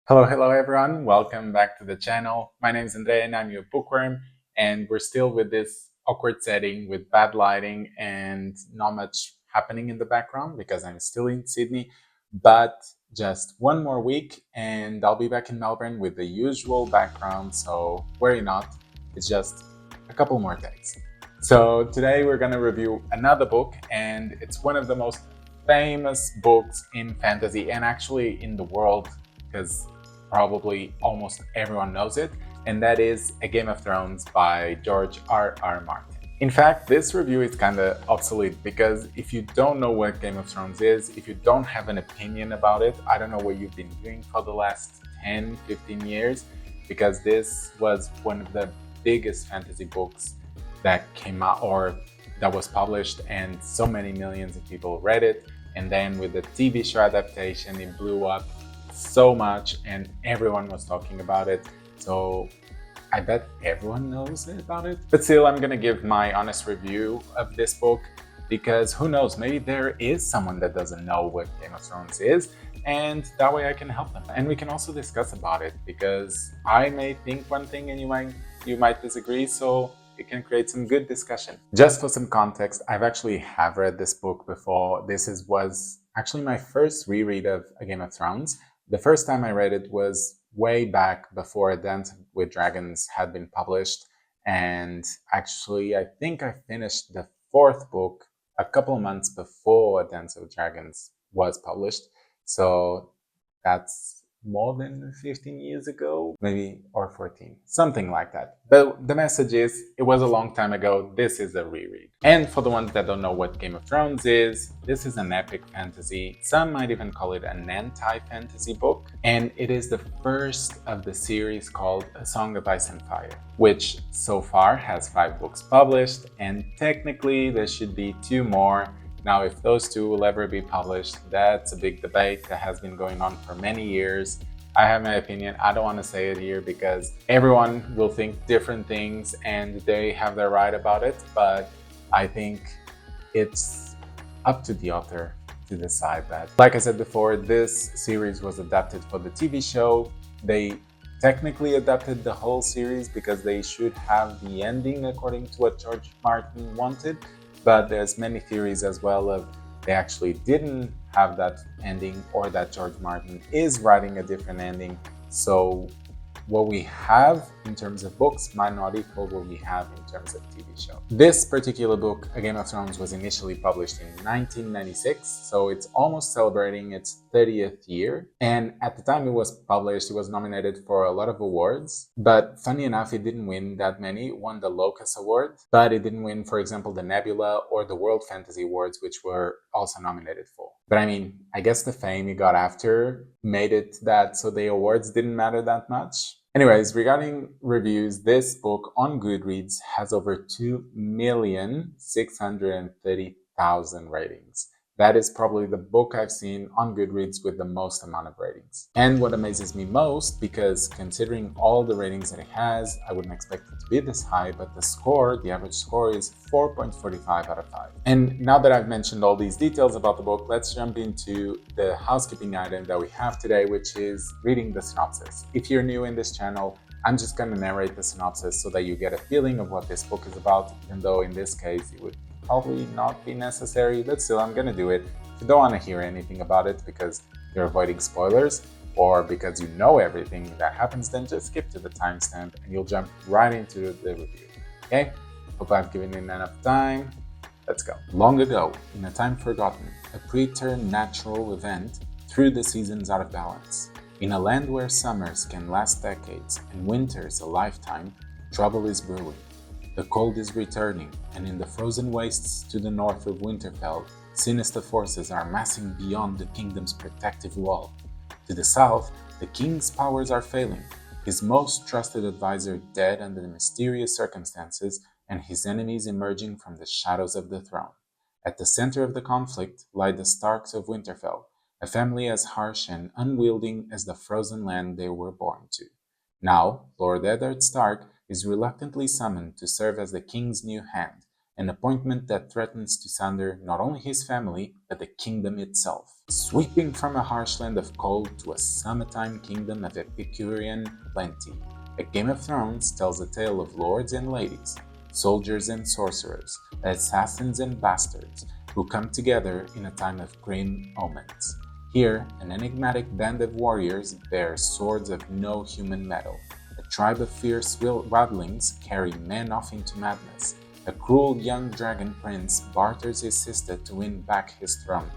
Hello everyone. Welcome back to the channel. My name is Andre and I'm your bookworm, and we're still with this awkward setting with bad lighting and not much happening in the background because I'm still in Sydney. But just one more week and I'll be back in Melbourne with the usual background, so worry not. It's just a couple more days. So today we're going to review another book, and it's one of the most famous books in fantasy and actually in the world, because probably almost everyone knows it, and that is A Game of Thrones by George R.R. Martin. In fact, this review is kind of obsolete because if you don't know what Game of Thrones is, if you don't have an opinion about it, I don't know what you've been doing for the last 10, 15 years, because this was one of the biggest fantasy books that came out or that was published, and so many millions of people read it. And then with the TV show adaptation, it blew up so much and everyone was talking about it. So I bet everyone knows about it. But still, I'm gonna give my honest review of this book because who knows, maybe there is someone that doesn't know what Game of Thrones is, and that way I can help them. And we can also discuss about it because I may think one thing and you might disagree, so it can create some good discussion. Just for some context, I've actually have read this book before. Was actually my first reread of A Game of Thrones. The first time I read it was way back before A Dance with Dragons had been published, and actually I think I finished the fourth book a couple of months before A Dance with Dragons was published. So that's more than 15 years ago, maybe, or 14, something like that. But the message is, it was a long time ago. This is a reread. And for the ones that don't know what Game of Thrones is, this is an epic fantasy. Some might even call it an anti-fantasy book. And it is the first of the series called A Song of Ice and Fire, which so far has 5 books published, and technically there should be 2 more. Now, if those 2 will ever be published, that's a big debate that has been going on for many years. I have my opinion. I don't want to say it here because everyone will think different things and they have their right about it, but I think it's up to the author to decide that. Like I said before, this series was adapted for the TV show. They technically adapted the whole series because they should have the ending according to what George Martin wanted. But there's many theories as well of they actually didn't have that ending, or that George Martin is writing a different ending. So what we have in terms of books might not equal what we have in terms of TV show. This particular book, A Game of Thrones, was initially published in 1996, so it's almost celebrating its 30th year. And at the time it was published, it was nominated for a lot of awards, but funny enough, it didn't win that many. It won the Locus Award, but it didn't win, for example, the Nebula or the World Fantasy Awards, which were also nominated for. But I mean, I guess the fame it got after made it that so the awards didn't matter that much. Anyways, regarding reviews, this book on Goodreads has over 2,630,000 ratings. That is probably the book I've seen on Goodreads with the most amount of ratings. And what amazes me most, because considering all the ratings that it has, I wouldn't expect it to be this high, but the average score is 4.45 out of 5. And now that I've mentioned all these details about the book, let's jump into the housekeeping item that we have today, which is reading the synopsis. If you're new in this channel, I'm just going to narrate the synopsis so that you get a feeling of what this book is about, even though in this case it would probably not be necessary, but still I'm gonna do it. If you don't want to hear anything about it because you're avoiding spoilers, or because you know everything that happens, then just skip to the timestamp and you'll jump right into the review. Okay? Hope I've given you enough time. Let's go. Long ago, in a time forgotten, a preternatural event threw the seasons out of balance. In a land where summers can last decades and winters a lifetime, trouble is brewing. The cold is returning, and in the frozen wastes to the north of Winterfell, sinister forces are massing beyond the kingdom's protective wall. To the south, the king's powers are failing, his most trusted advisor dead under mysterious circumstances, and his enemies emerging from the shadows of the throne. At the center of the conflict lie the Starks of Winterfell, a family as harsh and unwielding as the frozen land they were born to. Now, Lord Eddard Stark is reluctantly summoned to serve as the king's new hand, an appointment that threatens to sunder not only his family, but the kingdom itself. sweeping from a harsh land of cold to a summertime kingdom of Epicurean plenty. A Game of Thrones tells a tale of lords and ladies, soldiers and sorcerers, assassins and bastards, who come together in a time of grim omens. Here, an enigmatic band of warriors bear swords of no human metal. A tribe of fierce wildlings carry men off into madness. A cruel young dragon prince barters his sister to win back his throne.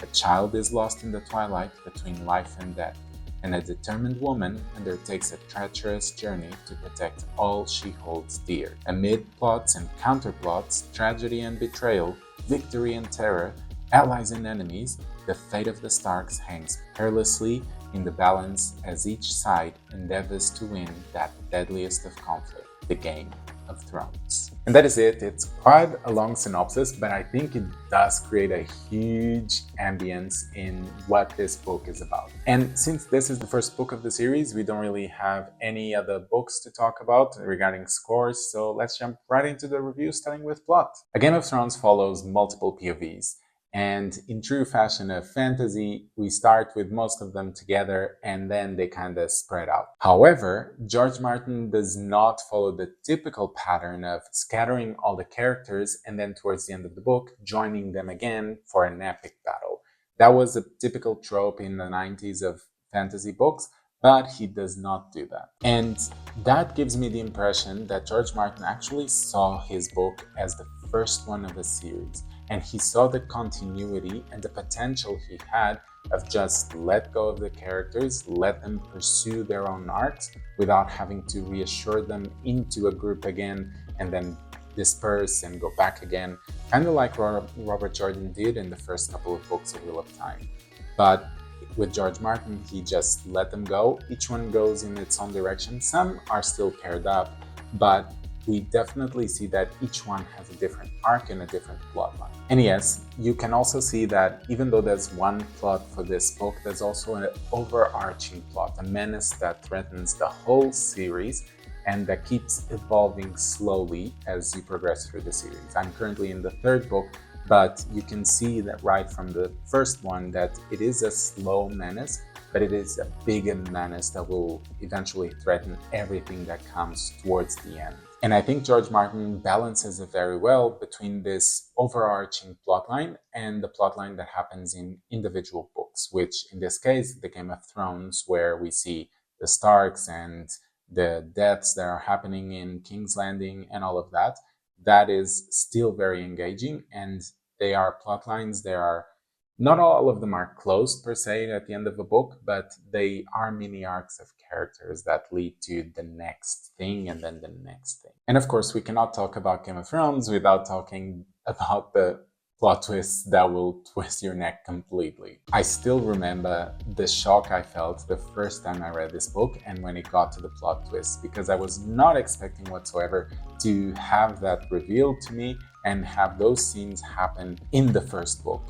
A child is lost in the twilight between life and death, and a determined woman undertakes a treacherous journey to protect all she holds dear. Amid plots and counterplots, tragedy and betrayal, victory and terror, allies and enemies, the fate of the Starks hangs perilously in the balance as each side endeavors to win that deadliest of conflict, the Game of Thrones. And that is it. It's quite a long synopsis, but I think it does create a huge ambience in what this book is about. And since this is the first book of the series, we don't really have any other books to talk about regarding scores, so let's jump right into the review, starting with plot. A Game of Thrones follows multiple POVs. And in true fashion of fantasy, we start with most of them together and then they kind of spread out. However, George Martin does not follow the typical pattern of scattering all the characters and then towards the end of the book, joining them again for an epic battle. That was a typical trope in the 90s of fantasy books, but he does not do that. And that gives me the impression that George Martin actually saw his book as the first one of a series. And he saw the continuity and the potential he had of just let go of the characters, let them pursue their own arcs without having to reassure them into a group again and then disperse and go back again, kind of like Robert Jordan did in the first couple of books of Wheel of Time. But with George Martin, he just let them go. Each one goes in its own direction. Some are still paired up, but we definitely see that each one has a different arc and a different plot line. And yes, you can also see that even though there's one plot for this book, there's also an overarching plot, a menace that threatens the whole series and that keeps evolving slowly as you progress through the series. I'm currently in the third book, but you can see that right from the first one that it is a slow menace, but it is a bigger menace that will eventually threaten everything that comes towards the end. And I think George Martin balances it very well between this overarching plotline and the plotline that happens in individual books, which in this case, the Game of Thrones, where we see the Starks and the deaths that are happening in King's Landing and all of that, that is still very engaging. And they are plotlines, not all of them are closed per se at the end of a book, but they are mini arcs of characters that lead to the next thing and then the next thing. And of course, we cannot talk about Game of Thrones without talking about the plot twists that will twist your neck completely. I still remember the shock I felt the first time I read this book and when it got to the plot twist, because I was not expecting whatsoever to have that revealed to me and have those scenes happen in the first book.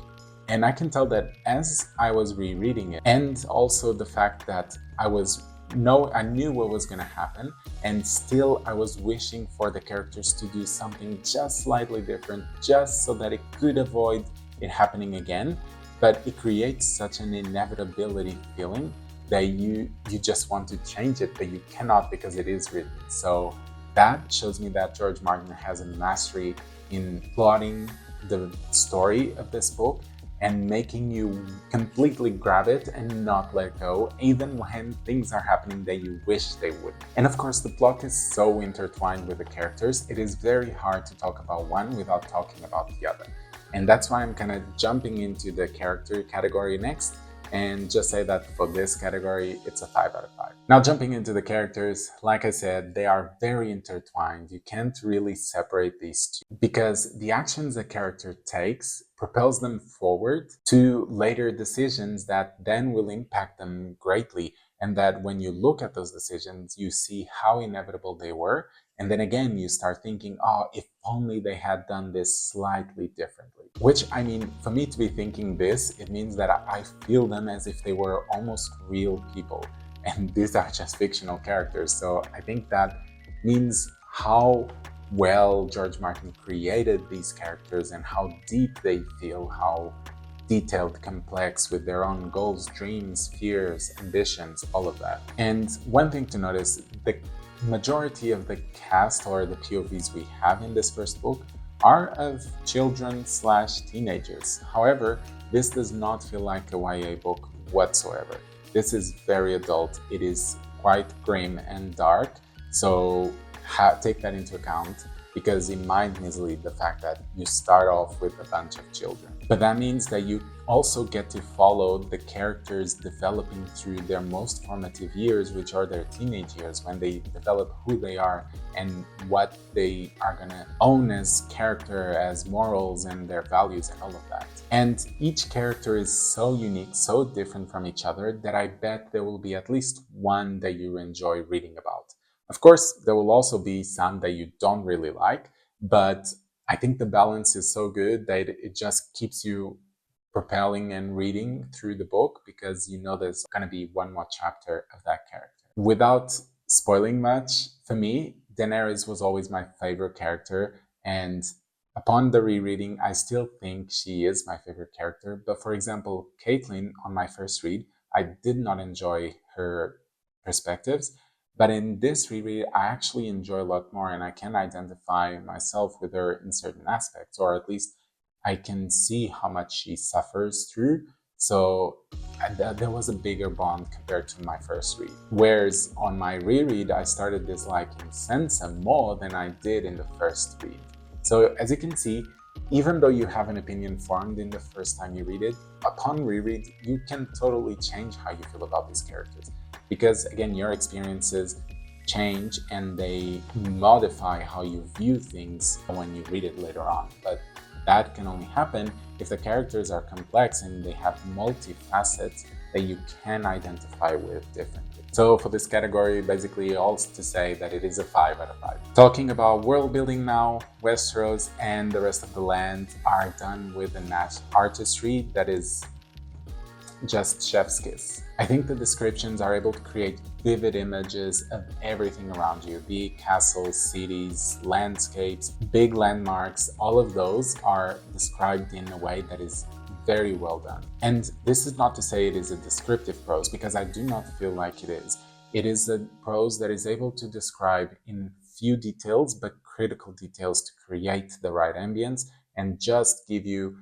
And I can tell that as I was rereading it, and also the fact that I knew what was going to happen, and still I was wishing for the characters to do something just slightly different, just so that it could avoid it happening again. But it creates such an inevitability feeling that you just want to change it, but you cannot because it is written. So that shows me that George Martin has a mastery in plotting the story of this book and making you completely grab it and not let go, even when things are happening that you wish they would. And of course, the plot is so intertwined with the characters, it is very hard to talk about one without talking about the other. And that's why I'm kind of jumping into the character category next, and just say that for this category, it's a 5 out of 5. Now, jumping into the characters, like I said, they are very intertwined. You can't really separate these two because the actions a character takes propels them forward to later decisions that then will impact them greatly. And that when you look at those decisions, you see how inevitable they were. And then again, you start thinking, oh, if only they had done this slightly differently. Which, I mean, for me to be thinking this, it means that I feel them as if they were almost real people. And these are just fictional characters. So I think that means how well George Martin created these characters and how deep they feel, how detailed, complex, with their own goals, dreams, fears, ambitions, all of that. And one thing to notice, the majority of the cast or the POVs we have in this first book are of children/teenagers. However, this does not feel like a YA book whatsoever. This is very adult. It is quite grim and dark, so take that into account, because it might mislead the fact that you start off with a bunch of children. But that means that you also get to follow the characters developing through their most formative years, which are their teenage years, when they develop who they are and what they are gonna own as character, as morals and their values and all of that. And each character is so unique, so different from each other, that I bet there will be at least one that you enjoy reading about. Of course, there will also be some that you don't really like, but I think the balance is so good that it just keeps you propelling and reading through the book, because you know there's going to be one more chapter of that character. Without spoiling much, for me, Daenerys was always my favorite character, and upon the rereading, I still think she is my favorite character. But for example, Caitlyn, on my first read, I did not enjoy her perspectives. But in this reread, I actually enjoy a lot more, and I can identify myself with her in certain aspects, or at least I can see how much she suffers through. So there was a bigger bond compared to my first read. Whereas on my reread, I started disliking Sansa more than I did in the first read. So as you can see, even though you have an opinion formed in the first time you read it, upon reread, you can totally change how you feel about these characters. Because again, your experiences change and they modify how you view things when you read it later on. But that can only happen if the characters are complex and they have multi-facets that you can identify with differently. So for this category, basically all to say that it is a 5 out of 5. Talking about world building now, Westeros and the rest of the land are done with an artistry that is just chef's kiss. I think the descriptions are able to create vivid images of everything around you, be it castles, cities, landscapes, big landmarks. All of those are described in a way that is very well done. And this is not to say it is a descriptive prose, because I do not feel like it is. It is a prose that is able to describe in few details, but critical details, to create the right ambience and just give you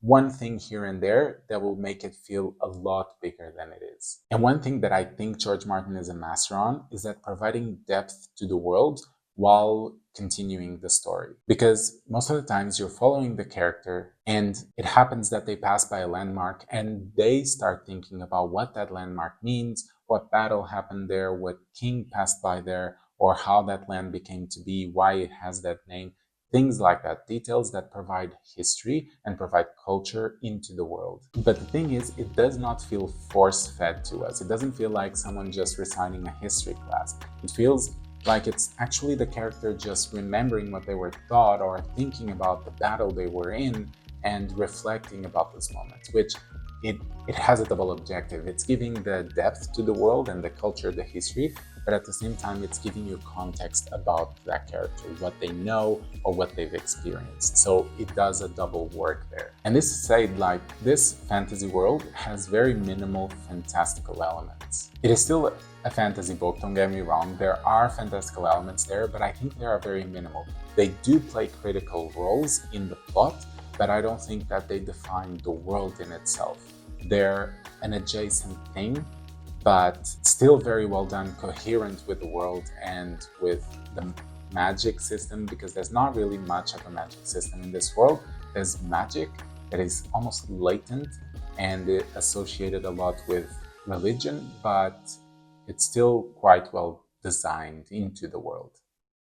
one thing here and there that will make it feel a lot bigger than it is. And one thing that I think George Martin is a master on is that providing depth to the world while continuing the story. Because most of the times you're following the character and it happens that they pass by a landmark and they start thinking about what that landmark means, what battle happened there, what king passed by there, or how that land became to be, why it has that name. Things like that, details that provide history and provide culture into the world. But the thing is, it does not feel force-fed to us. It doesn't feel like someone just reciting a history class. It feels like it's actually the character just remembering what they were taught or thinking about the battle they were in and reflecting about those moments, which it has a double objective. It's giving the depth to the world and the culture, the history, but at the same time, it's giving you context about that character, what they know or what they've experienced. So it does a double work there. And this said, like, this fantasy world has very minimal fantastical elements. It is still a fantasy book, don't get me wrong. There are fantastical elements there, but I think they are very minimal. They do play critical roles in the plot, but I don't think that they define the world in itself. They're an adjacent thing, but still very well done, coherent with the world and with the magic system, because there's not really much of a magic system in this world. There's magic that is almost latent and associated a lot with religion, but it's still quite well designed into the world.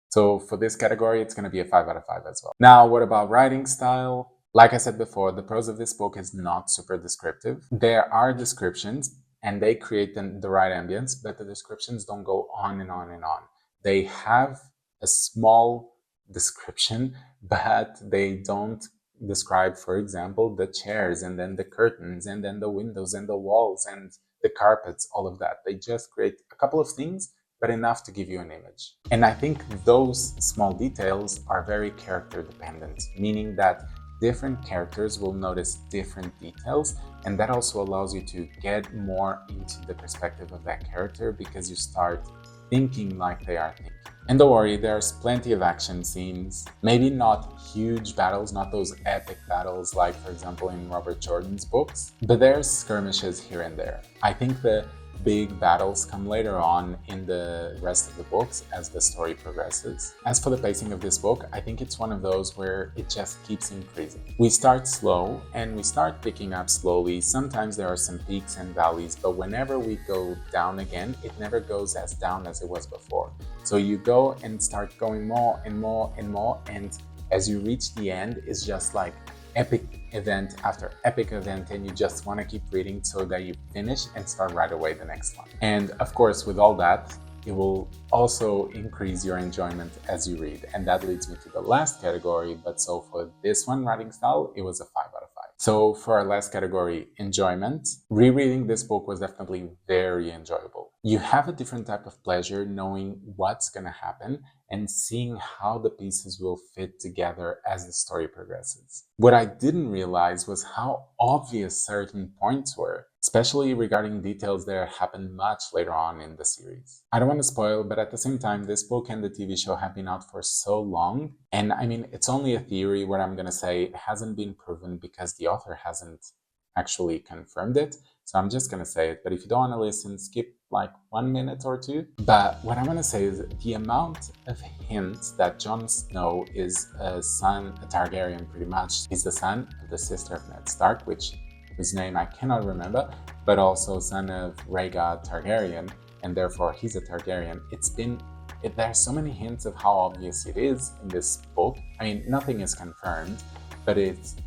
So for this category, it's going to be a 5 out of 5 as well. Now, what about writing style? Like I said before, the prose of this book is not super descriptive. There are descriptions and they create the right ambience, but the descriptions don't go on and on and on. They have a small description, but they don't describe, for example, the chairs and then the curtains and then the windows and the walls and the carpets, all of that. They just create a couple of things, but enough to give you an image. And I think those small details are very character dependent, meaning that different characters will notice different details, and that also allows you to get more into the perspective of that character because you start thinking like they are thinking. And don't worry, there's plenty of action scenes, maybe not huge battles, not those epic battles like, for example, in Robert Jordan's books, but there's skirmishes here and there. I think the big battles come later on in the rest of the books as the story progresses. As for the pacing of this book, I think it's one of those where it just keeps increasing. We start slow and we start picking up slowly. Sometimes there are some peaks and valleys, but whenever we go down again, it never goes as down as it was before. So you go and start going more and more and more, and as you reach the end, it's just like epic event after epic event, and you just want to keep reading so that you finish and start right away the next one. And of course, with all that, it will also increase your enjoyment as you read. And that leads me to the last category. But so for this one, writing style, it was a 5 out of 5. So for our last category, enjoyment, rereading this book was definitely very enjoyable. You have a different type of pleasure knowing what's going to happen and seeing how the pieces will fit together as the story progresses. What I didn't realize was how obvious certain points were, especially regarding details that happened much later on in the series. I don't want to spoil, but at the same time, this book and the TV show have been out for so long, and I mean, it's only a theory what I'm going to say. It hasn't been proven because the author hasn't actually confirmed it, so I'm just going to say it. But if you don't want to listen, skip like 1 minute or two. But what I want to say is the amount of hints that Jon Snow is a son, a Targaryen pretty much. He's the son of the sister of Ned Stark, whose name I cannot remember, but also son of Rhaegar Targaryen, and therefore he's a Targaryen. There's so many hints of how obvious it is in this book. I mean, nothing is confirmed, but it's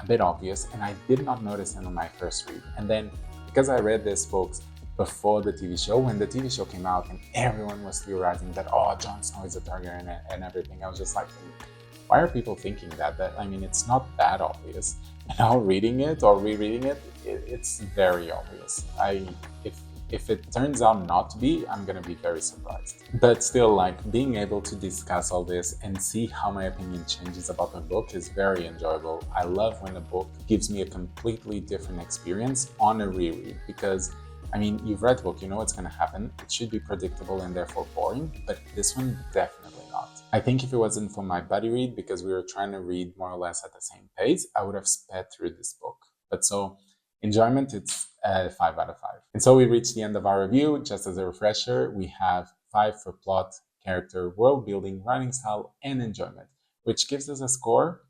a bit obvious, and I did not notice it on my first read. And then, because I read this book before the TV show, when the TV show came out and everyone was theorizing that, oh, Jon Snow is a Targaryen and everything, I was just like, why are people thinking that? I mean, it's not that obvious. Now reading it or rereading it, it's very obvious. If it turns out not to be, I'm gonna be very surprised. But still, like, being able to discuss all this and see how my opinion changes about the book is very enjoyable. I love when a book gives me a completely different experience on a reread, because I mean, you've read the book, you know what's going to happen. It should be predictable and therefore boring, but this one definitely not. I think if it wasn't for my buddy read, because we were trying to read more or less at the same pace, I would have sped through this book. But so, enjoyment, it's a 5 out of 5. And so we reached the end of our review. Just as a refresher, we have 5 for plot, character, world building, writing style, and enjoyment, which gives us a score,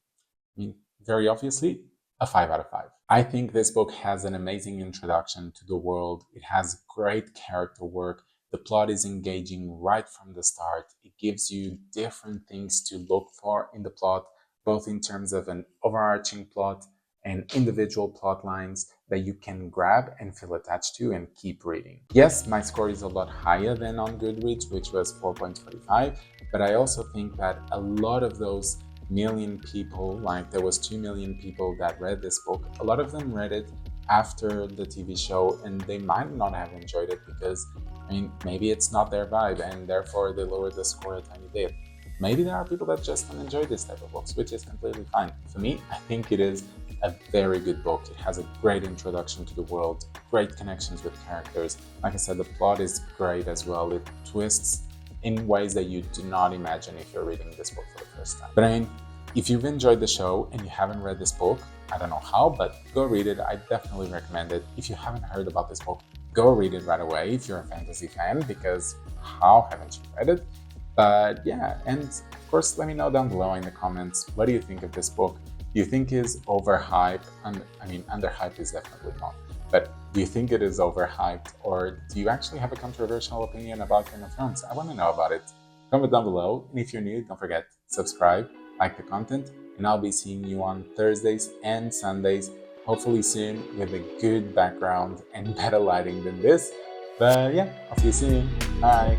I mean, very obviously, a 5 out of 5. I think this book has an amazing introduction to the world. It has great character work. The plot is engaging right from the start. It gives you different things to look for in the plot, both in terms of an overarching plot and individual plot lines that you can grab and feel attached to and keep reading. Yes, my score is a lot higher than on Goodreads, which was 4.45, but I also think that a lot of those million people, like there was 2 million people that read this book, a lot of them read it after the TV show, and they might not have enjoyed it because, I mean, maybe it's not their vibe and therefore they lowered the score a tiny bit. Maybe there are people that just don't enjoy this type of books, which is completely fine. For me, I think it is a very good book. It has a great introduction to the world, great connections with characters. Like I said, the plot is great as well. It twists in ways that you do not imagine if you're reading this book for the first time. But I mean, if you've enjoyed the show and you haven't read this book, I don't know how, but go read it. I definitely recommend it. If you haven't heard about this book, go read it right away if you're a fantasy fan, because how haven't you read it? But yeah, and of course, let me know down below in the comments, what do you think of this book? Do you think is overhyped? I mean, underhyped is definitely not. But do you think it is overhyped, or do you actually have a controversial opinion about Game of Thrones? I want to know about it. Comment down below, and if you're new, don't forget, subscribe, like the content, and I'll be seeing you on Thursdays and Sundays, hopefully soon with a good background and better lighting than this. But yeah, I'll see you soon. Bye!